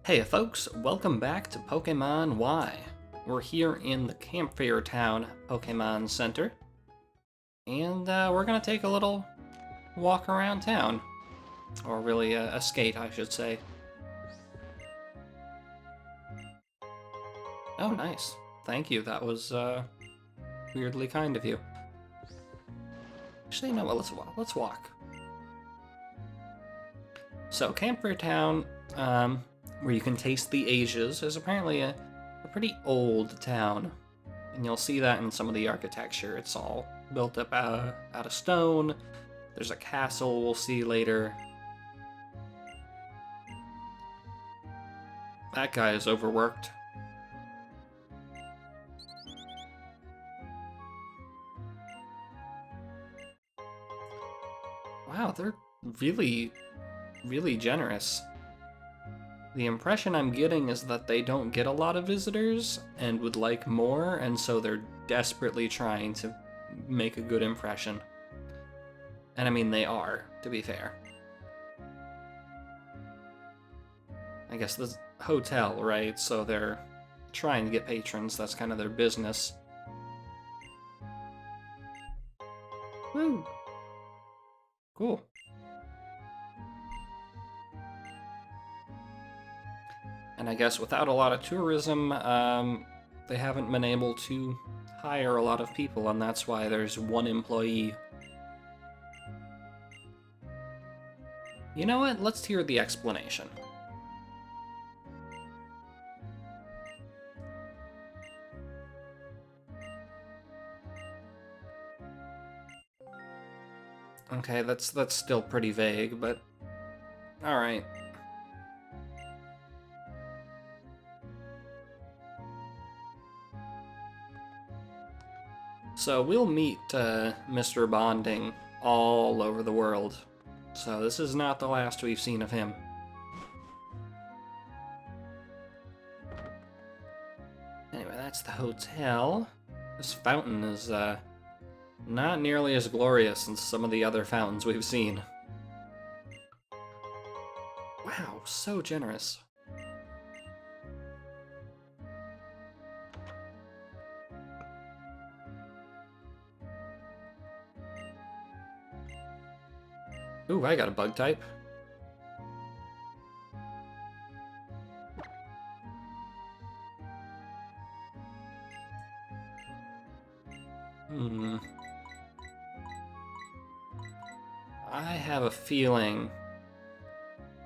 Hey folks, welcome back to Pokemon Y. We're here in the Camphrier Town Pokemon Center, and we're gonna take a little walk around town. Or really a skate, I should say. Oh, nice. Thank you, that was weirdly kind of you. Actually, no, let's walk. So, Camphrier Town, where you can taste the ages, is apparently a pretty old town. And you'll see that in some of the architecture. It's all built up out of stone. There's a castle we'll see later. That guy is overworked. Wow, they're really, really generous. The impression I'm getting is that they don't get a lot of visitors and would like more, and so they're desperately trying to make a good impression. And I mean, they are, to be fair. I guess the hotel, right? So they're trying to get patrons, that's kind of their business. Woo! Cool. And I guess without a lot of tourism, they haven't been able to hire a lot of people, and that's why there's one employee. You know what? Let's hear the explanation. Okay, that's still pretty vague, but alright. So we'll meet Mr. Bonding all over the world. So this is not the last we've seen of him. Anyway, that's the hotel. This fountain is not nearly as glorious as some of the other fountains we've seen. Wow, so generous. Ooh, I got a bug type. I have a feeling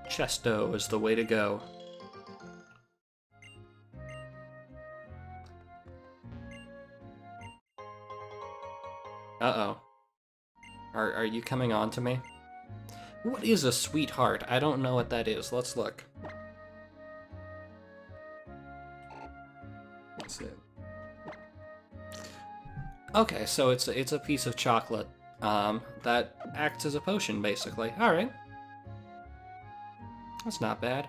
Chesto is the way to go. Uh-oh. Are you coming on to me? What is a sweetheart? I don't know what that is. Let's look. That's it. Okay, so it's a piece of chocolate that acts as a potion, basically. All right, that's not bad.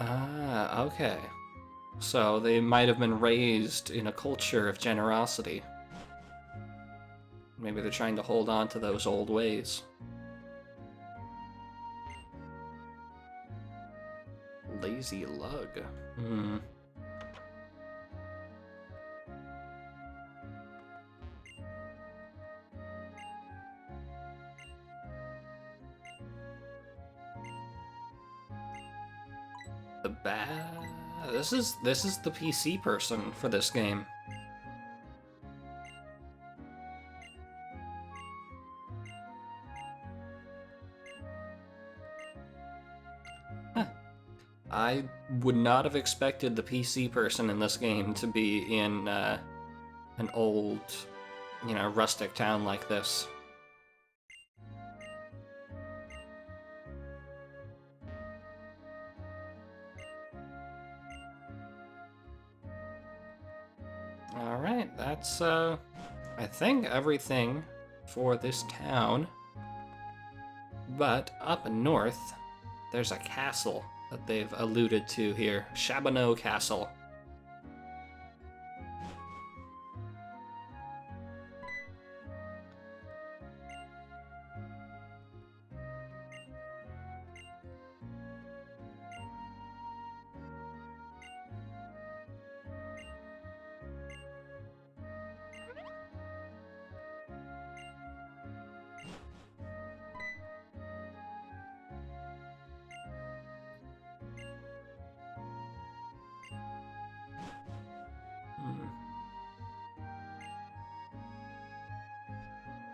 Ah, okay. So they might have been raised in a culture of generosity. Maybe they're trying to hold on to those old ways. Lazy lug. This is the PC person for this game. Huh. I would not have expected the PC person in this game to be in an old, rustic town like this. Alright, that's, I think everything for this town. But up north, there's a castle that they've alluded to here. Shabboneau Castle.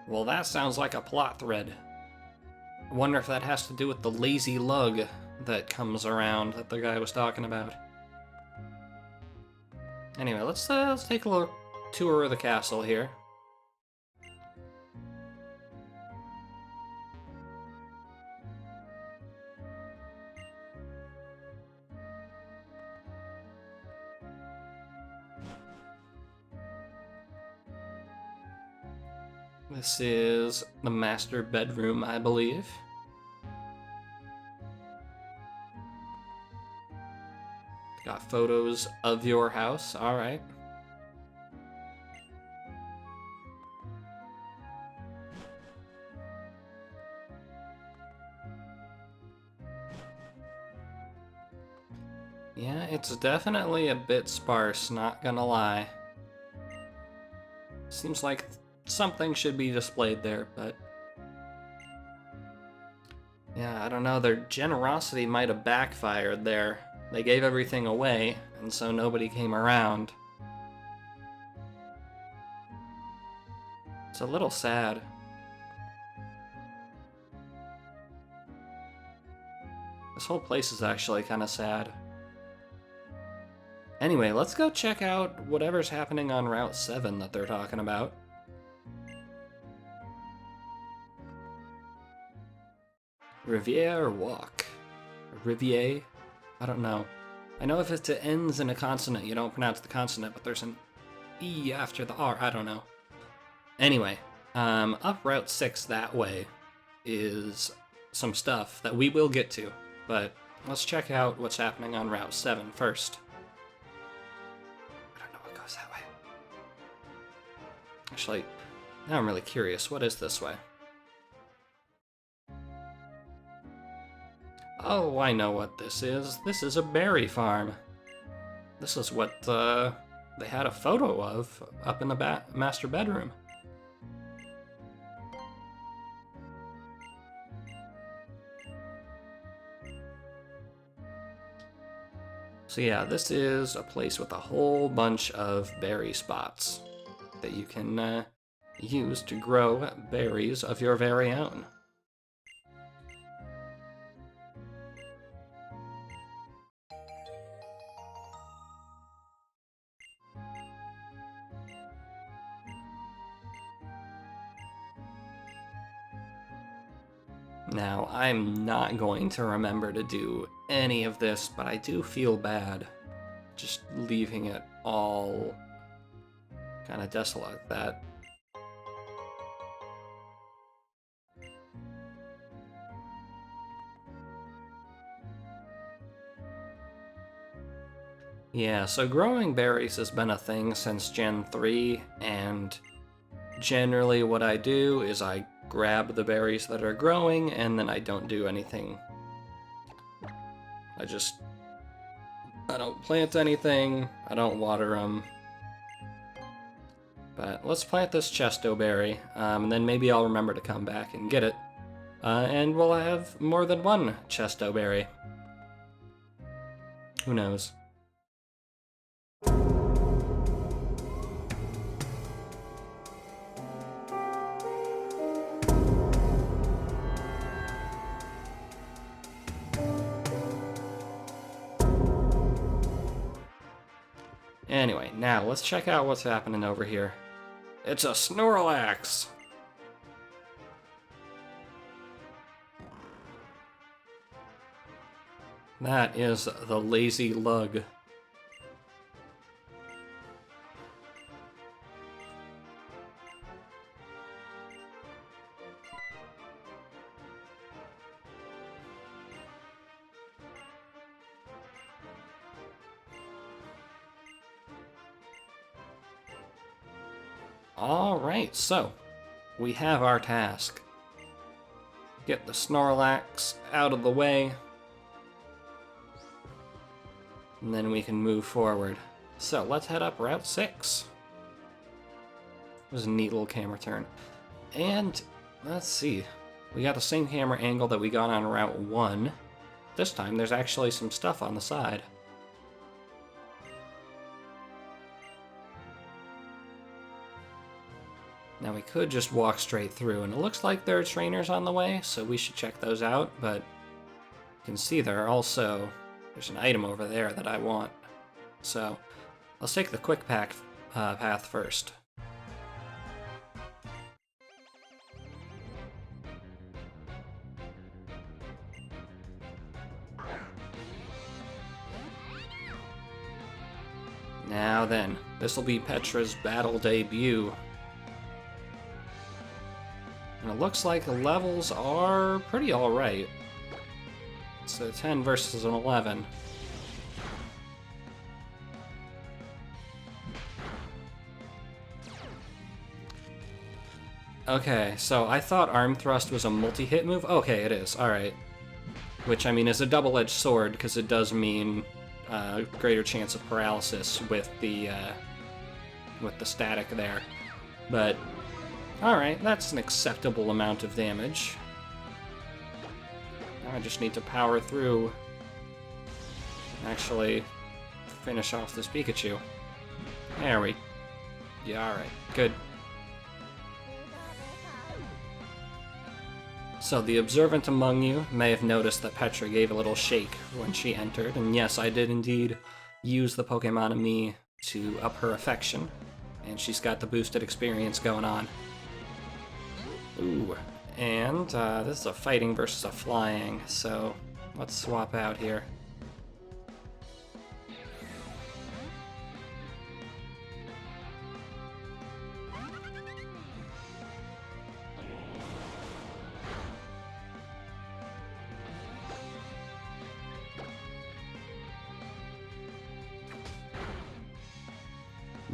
Well, that sounds like a plot thread. I wonder if that has to do with the lazy lug that comes around that the guy was talking about. Anyway, let's take a little tour of the castle here. This is the master bedroom, I believe. Got photos of your house, alright. Yeah, it's definitely a bit sparse, not gonna lie. Seems like something should be displayed there, but... yeah, I don't know, their generosity might have backfired there. They gave everything away, and so nobody came around. It's a little sad. This whole place is actually kind of sad. Anyway, let's go check out whatever's happening on Route 7 that they're talking about. Riviere Walk. Riviere? I don't know. I know if it ends in a consonant, you don't pronounce the consonant, but there's an E after the R. I don't know. Anyway, up Route 6 that way is some stuff that we will get to, but let's check out what's happening on Route 7 first. I don't know what goes that way. Actually, now I'm really curious. What is this way? Oh, I know what this is. This is a berry farm. This is what they had a photo of up in the master bedroom. So yeah, this is a place with a whole bunch of berry spots that you can use to grow berries of your very own. Now, I'm not going to remember to do any of this, but I do feel bad just leaving it all kind of desolate like that. Yeah, so growing berries has been a thing since Gen 3, and generally what I do is I grab the berries that are growing, and then I don't do anything. I don't plant anything, I don't water them. But let's plant this chesto berry, and then maybe I'll remember to come back and get it. And we'll have more than one chesto berry. Who knows? Anyway, now let's check out what's happening over here. It's a Snorlax! That is the lazy lug. Alright, so we have our task. Get the Snorlax out of the way, and then we can move forward. So let's head up Route 6. It was a neat little camera turn. And let's see, we got the same camera angle that we got on Route 1. This time there's actually some stuff on the side. Now we could just walk straight through, and it looks like there are trainers on the way, so we should check those out, but you can see there's an item over there that I want. So let's take the quick path first. Now then, this will be Petra's battle debut. And it looks like the levels are pretty alright. It's a 10 versus an 11. Okay, so I thought Arm Thrust was a multi-hit move. Okay, it is. Alright. Which, I mean, is a double-edged sword, because it does mean greater chance of paralysis with the static there. But, alright, that's an acceptable amount of damage. Now I just need to power through and actually finish off this Pikachu. There we... Yeah, alright, good. So the observant among you may have noticed that Petra gave a little shake when she entered, and yes, I did indeed use the Pokemon Ami to up her affection, and she's got the boosted experience going on. Ooh, and this is a fighting versus a flying, so let's swap out here.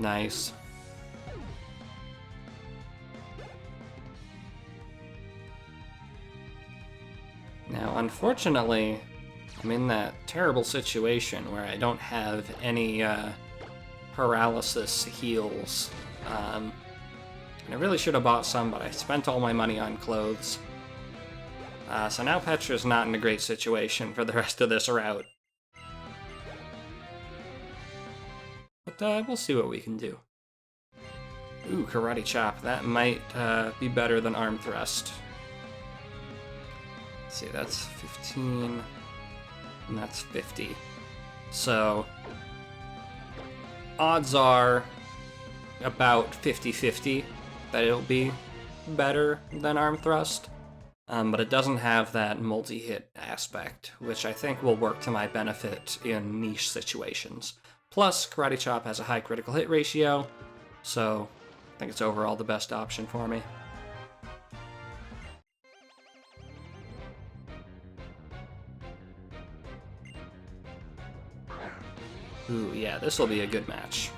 Nice. Now, unfortunately, I'm in that terrible situation where I don't have any paralysis heals. And I really should have bought some, but I spent all my money on clothes. So now Petra's not in a great situation for the rest of this route. But we'll see what we can do. Ooh, Karate Chop. That might be better than Arm Thrust. Let's see, that's 15, and that's 50. So, odds are about 50-50 that it'll be better than Arm Thrust. But it doesn't have that multi-hit aspect, which I think will work to my benefit in niche situations. Plus, Karate Chop has a high critical hit ratio, so I think it's overall the best option for me. Ooh, yeah, this will be a good match.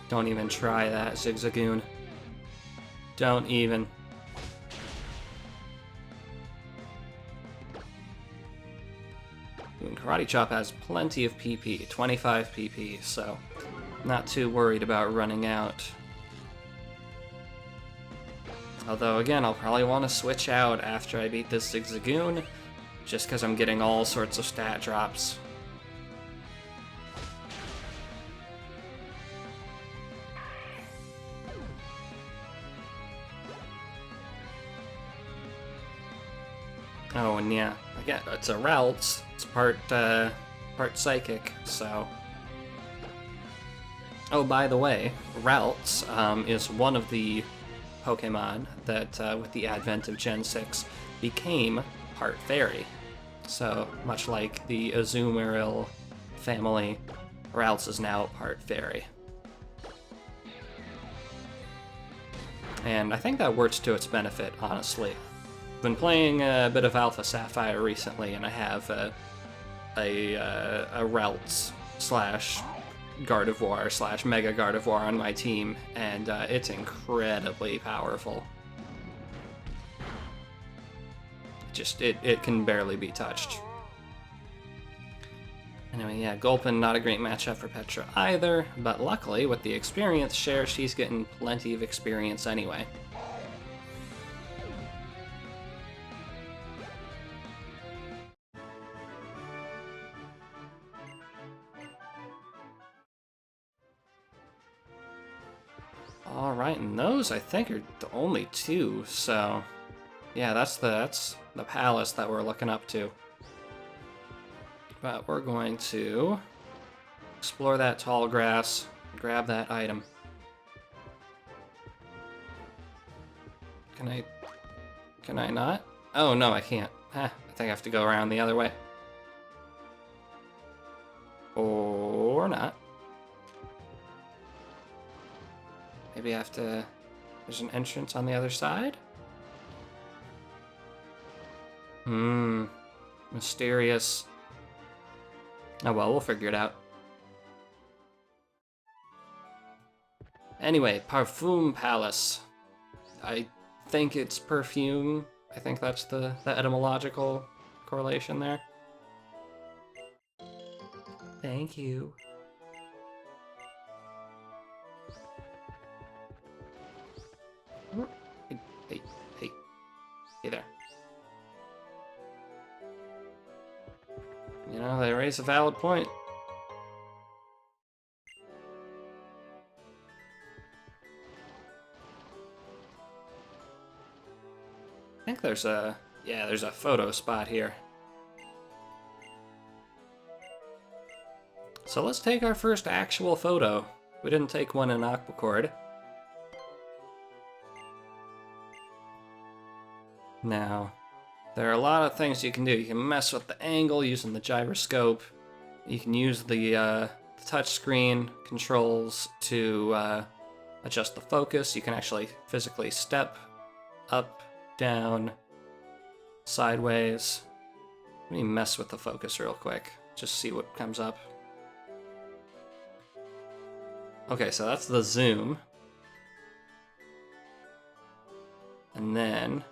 Don't even try that, Zigzagoon. Don't even. And Karate Chop has plenty of PP, 25 PP, so not too worried about running out. Although, again, I'll probably want to switch out after I beat this Zigzagoon, just because I'm getting all sorts of stat drops. Oh, and yeah, again, it's a Ralts. It's part psychic, so... Oh, by the way, Ralts is one of the Pokemon that, with the advent of Gen 6, became part Fairy. So, much like the Azumarill family, Ralts is now part Fairy. And I think that works to its benefit, honestly. Been playing a bit of Alpha Sapphire recently, and I have a Ralts slash Gardevoir slash Mega Gardevoir on my team, and it's incredibly powerful. It can barely be touched. Anyway, yeah, Gulpin, not a great matchup for Petra either, but luckily, with the experience share, she's getting plenty of experience anyway. Alright, and those I think are the only two, so yeah, that's the palace that we're looking up to. But we're going to explore that tall grass, grab that item. Can I not? Oh no, I can't. I think I have to go around the other way. Or not. Maybe I have to... There's an entrance on the other side? Mysterious. Oh well, we'll figure it out. Anyway, Parfum Palace. I think it's perfume. I think that's the etymological correlation there. Thank you. Hey there. You know, they raise a valid point. I think there's a photo spot here. So let's take our first actual photo. We didn't take one in Aquacord. Now, there are a lot of things you can do. You can mess with the angle using the gyroscope. You can use the touchscreen controls to adjust the focus. You can actually physically step up, down, sideways. Let me mess with the focus real quick. Just see what comes up. Okay, so that's the zoom. And then,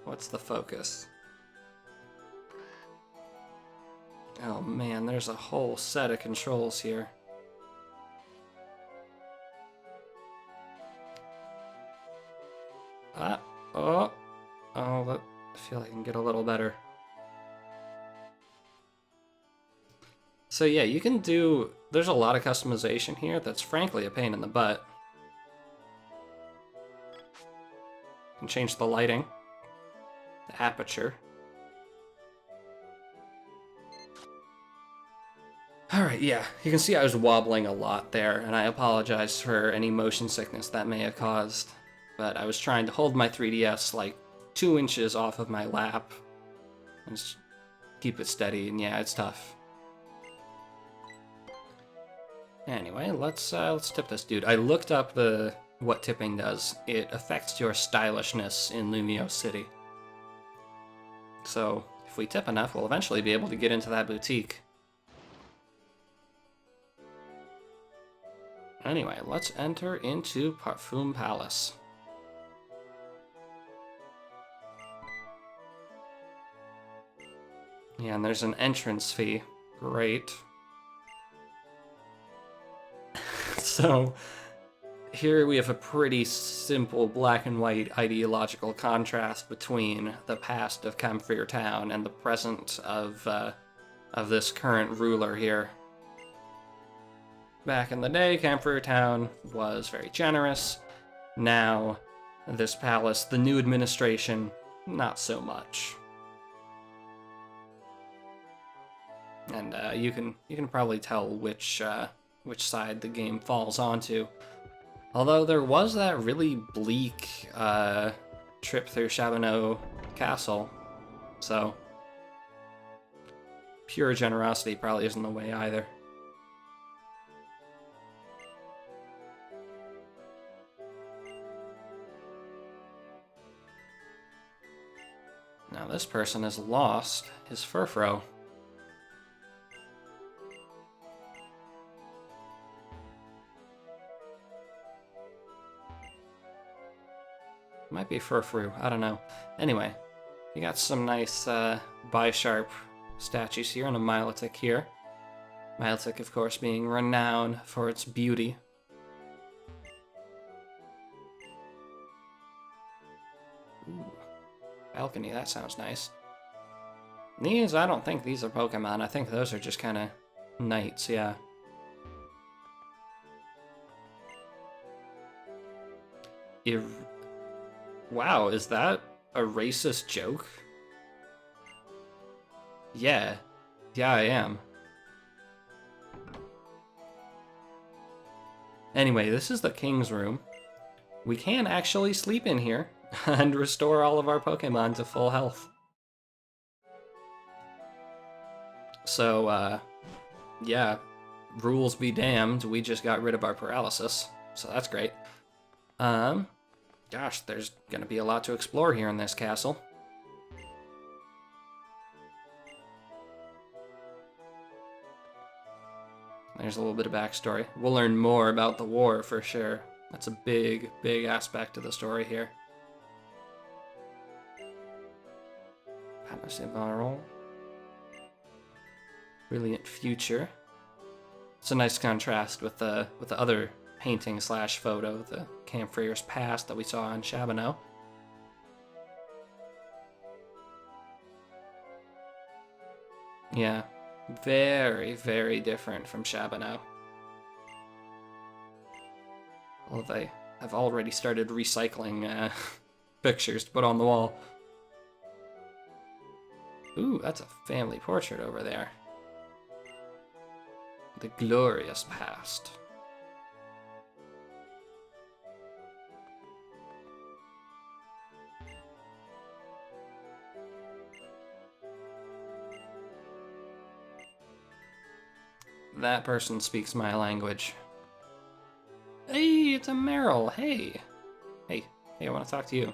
what's the focus? Oh man, there's a whole set of controls here. I feel like I can get a little better. So yeah, you can do, there's a lot of customization here that's frankly a pain in the butt. You can change the lighting, the aperture. Alright, yeah, you can see I was wobbling a lot there, and I apologize for any motion sickness that may have caused. But I was trying to hold my 3DS like 2 inches off of my lap and just keep it steady, and yeah, it's tough. Anyway, let's tip this dude. I looked up what tipping does. It affects your stylishness in Lumio City. So if we tip enough, we'll eventually be able to get into that boutique. Anyway, let's enter into Parfum Palace. Yeah, and there's an entrance fee. Great. So, here we have a pretty simple black and white ideological contrast between the past of Camphrier Town and the present of this current ruler here. Back in the day, Camphrier Town was very generous. Now, this palace, the new administration, not so much. And you can probably tell which side the game falls onto. Although there was that really bleak trip through Shabboneau Castle, so pure generosity probably isn't the way either. Now this person has lost his Furfrou. Might be Furfrou, I don't know. Anyway, you got some nice Bisharp statues here and a Milotic here. Milotic, of course, being renowned for its beauty. Ooh, balcony, that sounds nice. These, I don't think these are Pokemon. I think those are just kind of knights, yeah. Wow, is that a racist joke? Yeah. Yeah, I am. Anyway, this is the king's room. We can actually sleep in here and restore all of our Pokemon to full health. So, yeah, rules be damned, we just got rid of our paralysis, so that's great. Gosh, there's gonna be a lot to explore here in this castle. There's a little bit of backstory. We'll learn more about the war for sure. That's a big, big aspect of the story here. Brilliant future. It's a nice contrast with the other painting slash photo, the Camphriers past that we saw in Shabboneau. Yeah, very, very different from Shabboneau. Well, they have already started recycling pictures to put on the wall. Ooh, that's a family portrait over there. The glorious past. That person speaks my language. Hey, it's a Meryl. Hey. Hey, I want to talk to you.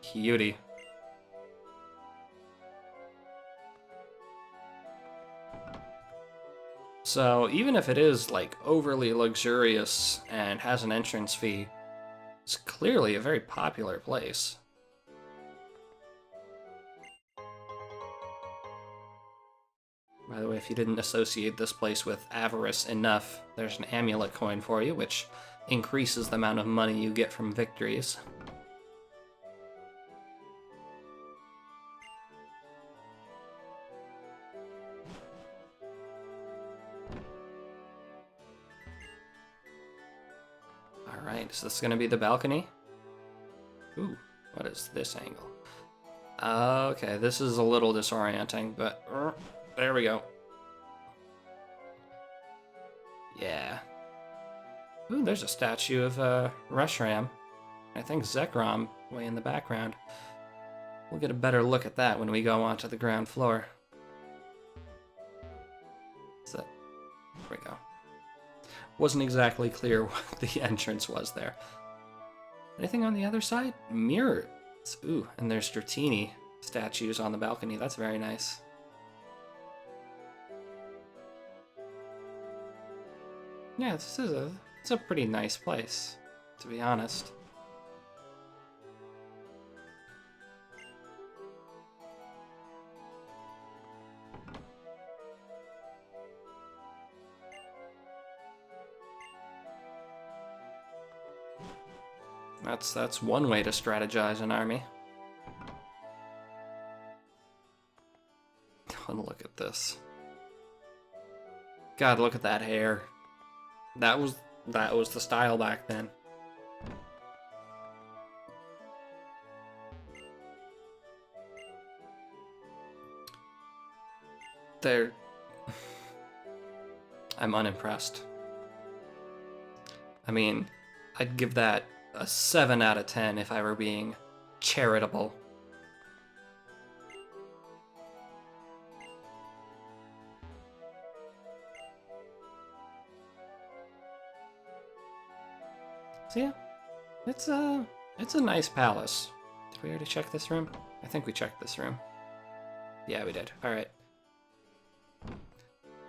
Cutie. So, even if it is, like, overly luxurious and has an entrance fee, it's clearly a very popular place. By the way, if you didn't associate this place with avarice enough, there's an amulet coin for you, which increases the amount of money you get from victories. Alright, is this gonna be the balcony? Ooh, what is this angle? Okay, this is a little disorienting, but there we go. Yeah. Ooh, there's a statue of Reshiram. I think Zekrom way in the background. We'll get a better look at that when we go onto the ground floor. So, there we go. Wasn't exactly clear what the entrance was there. Anything on the other side? Mirrors. Ooh, and there's Dratini statues on the balcony. That's very nice. Yeah, it's a pretty nice place, to be honest. That's one way to strategize an army. Oh, look at this. God, look at that hair. That was the style back then. I'm unimpressed. I mean, I'd give that a 7 out of 10 if I were being charitable. So yeah, it's a nice palace. Did we already check this room? I think we checked this room. Yeah, we did. Alright.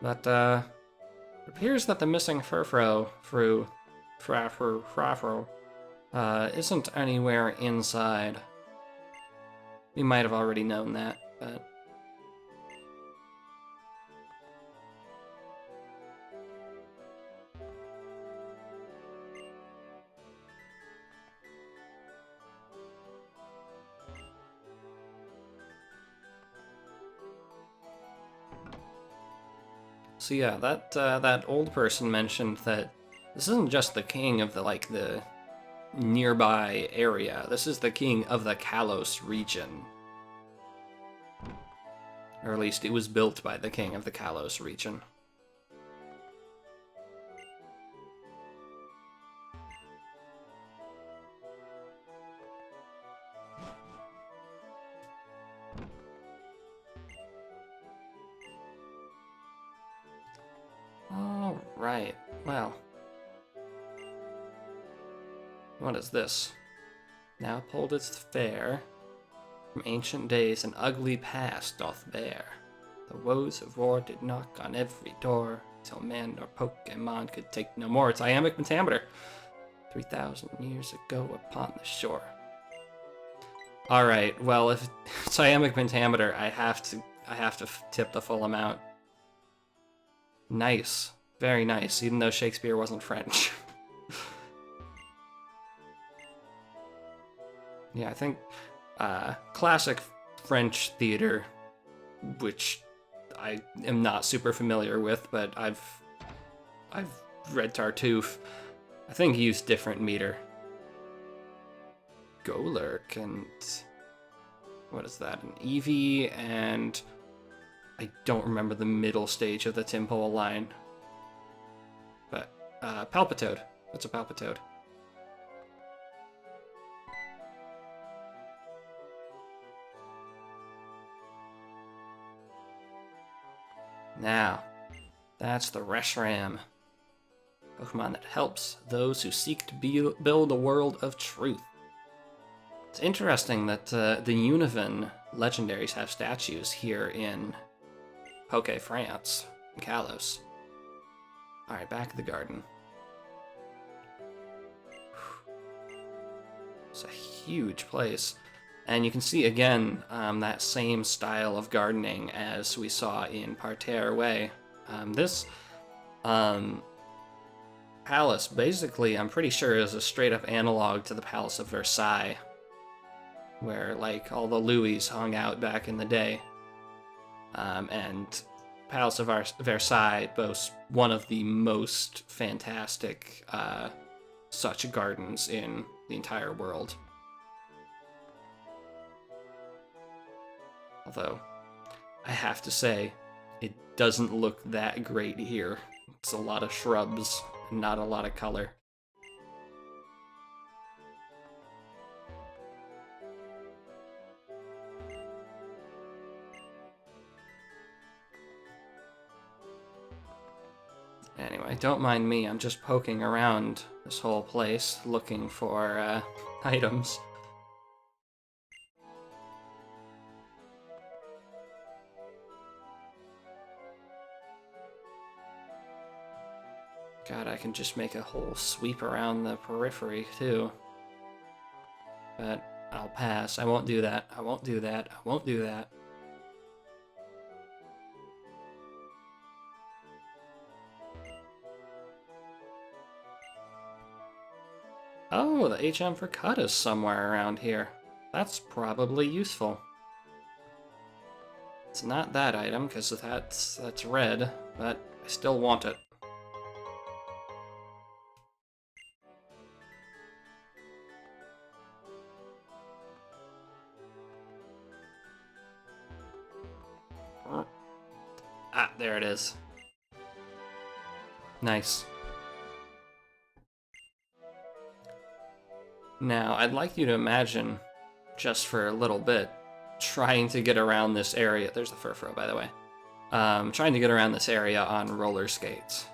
But, it appears that the missing Furfrou isn't anywhere inside. We might have already known that, but... So yeah, that old person mentioned that this isn't just the king of the nearby area. This is the king of the Kalos region. Or at least it was built by the king of the Kalos region. All right, well. What is this? Now Poldit's fair. From ancient days an ugly past doth bear. The woes of war did knock on every door, till man nor Pokémon could take no more. It's iambic pentameter. 3,000 years ago upon the shore. Alright, well, if it's iambic pentameter, I have to tip the full amount. Nice. Very nice, even though Shakespeare wasn't French. Yeah, I think classic French theater, which I am not super familiar with, but I've read Tartuffe. I think he used different meter. Golurk and what is that? An Eevee, and I don't remember the middle stage of the Timpool line. But Palpitoad. That's a Palpitoad. Now, that's the Reshiram. Pokemon that helps those who seek to build a world of truth. It's interesting that the Univin legendaries have statues here in Poke France, in Kalos. Alright, back to the garden. It's a huge place. And you can see, again, that same style of gardening as we saw in Parterre Way. This palace, basically, I'm pretty sure is a straight-up analog to the Palace of Versailles, where, like, all the Louis hung out back in the day. And Palace of Versailles boasts one of the most fantastic such gardens in the entire world. Although, I have to say, it doesn't look that great here. It's a lot of shrubs and not a lot of color. Anyway, don't mind me, I'm just poking around this whole place looking for items. God, I can just make a whole sweep around the periphery, too. But I'll pass. I won't do that. I won't do that. I won't do that. Oh, the HM for cut is somewhere around here. That's probably useful. It's not that item, because that's red, but I still want it. Ah, there it is. Nice. Now, I'd like you to imagine, just for a little bit, trying to get around this area. There's the Furfrou, by the way. Trying to get around this area on roller skates.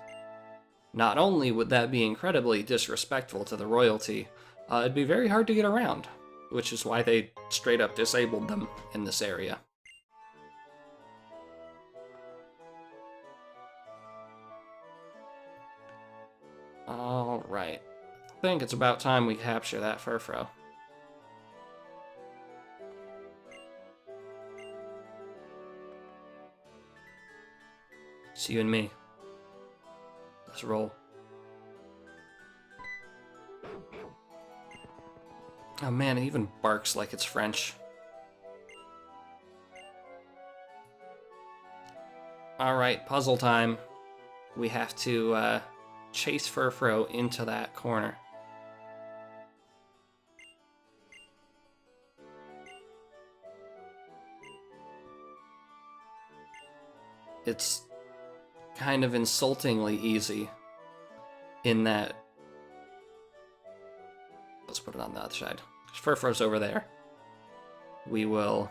Not only would that be incredibly disrespectful to the royalty, it'd be very hard to get around, which is why they straight up disabled them in this area. Alright. I think it's about time we capture that Furfrou. It's you and me. Let's roll. Oh man, it even barks like it's French. Alright, puzzle time. We have to chase Furfrou into that corner. it's kind of insultingly easy in that... Let's put it on the other side. Furfrou's over there. We will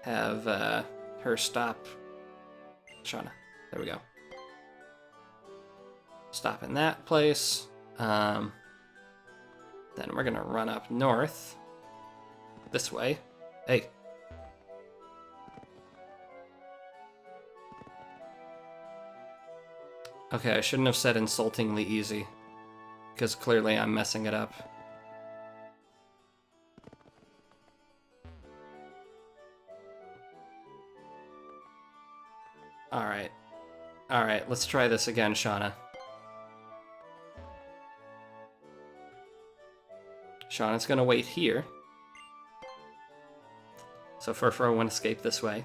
have her stop... Shauna. There we go. Stop in that place. Then we're gonna run up north. This way. Hey. Okay, I shouldn't have said insultingly easy, because clearly I'm messing it up. Alright. Alright, let's try this again, Shauna. Shauna's gonna wait here. So Furfrou won't escape this way.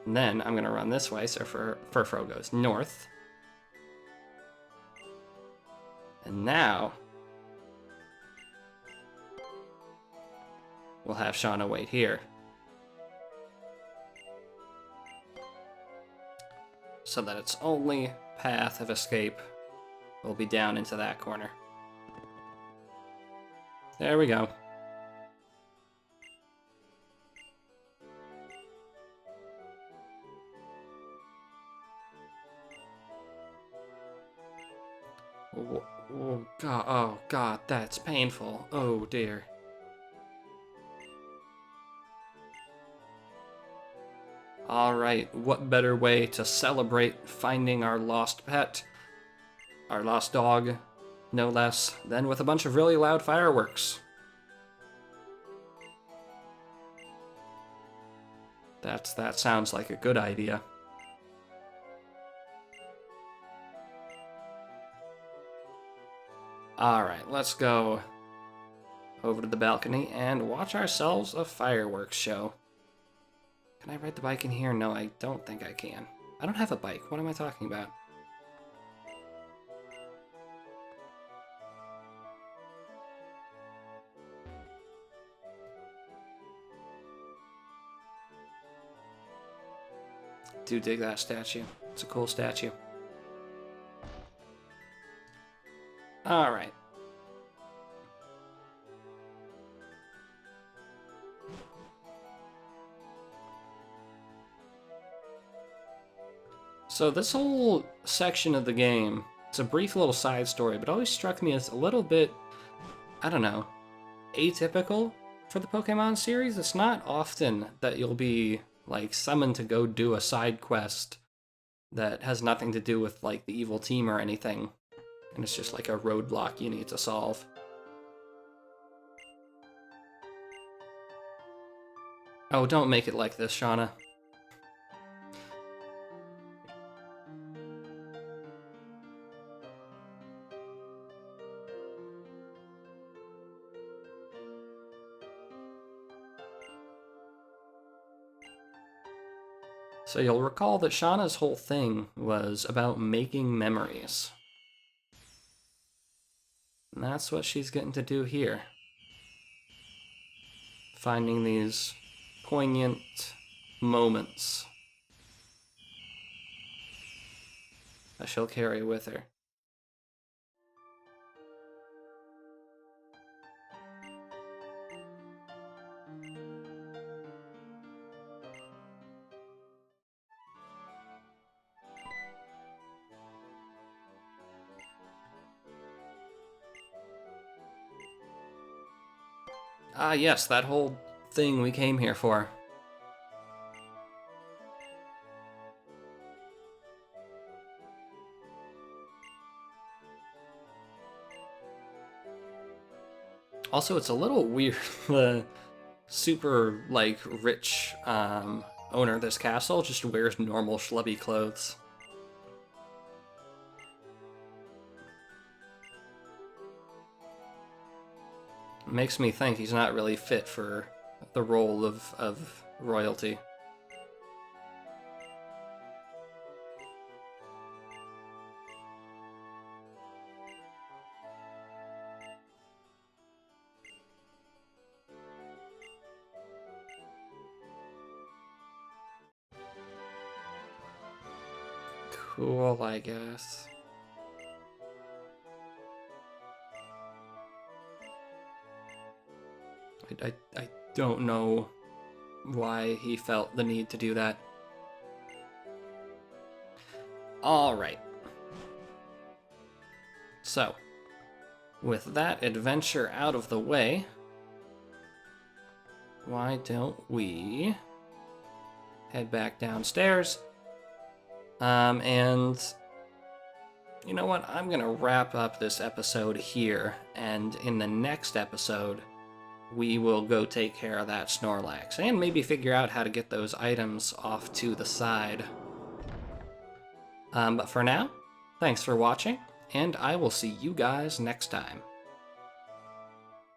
And then I'm gonna run this way, so Furfrou goes north. And now we'll have Shauna wait here. So that its only path of escape will be down into that corner. There we go. Oh god, oh god, that's painful. Oh dear. Alright, what better way to celebrate finding our lost pet, our lost dog, no less, than with a bunch of really loud fireworks. That sounds like a good idea. Alright, let's go over to the balcony and watch ourselves a fireworks show. Can I ride the bike in here? No, I don't think I can. I don't have a bike. What am I talking about? Do dig that statue. It's a cool statue. Alright. So this whole section of the game, it's a brief little side story, but always struck me as a little bit, I don't know, atypical for the Pokemon series. It's not often that you'll be, like, summoned to go do a side quest that has nothing to do with, like, the evil team or anything. And it's just like a roadblock you need to solve. Oh, don't make it like this, Shauna. So you'll recall that Shauna's whole thing was about making memories. And that's what she's getting to do here. Finding these poignant moments that she'll carry with her. Ah, yes, that whole thing we came here for. Also, it's a little weird, the super, like, rich owner of this castle just wears normal schlubby clothes. Makes me think he's not really fit for the role of royalty. Cool, I guess. I don't know why he felt the need to do that. Alright. So, with that adventure out of the way, why don't we head back downstairs? And you know what? I'm gonna wrap up this episode here, and in the next episode, we will go take care of that Snorlax, and maybe figure out how to get those items off to the side. But for now, thanks for watching, and I will see you guys next time.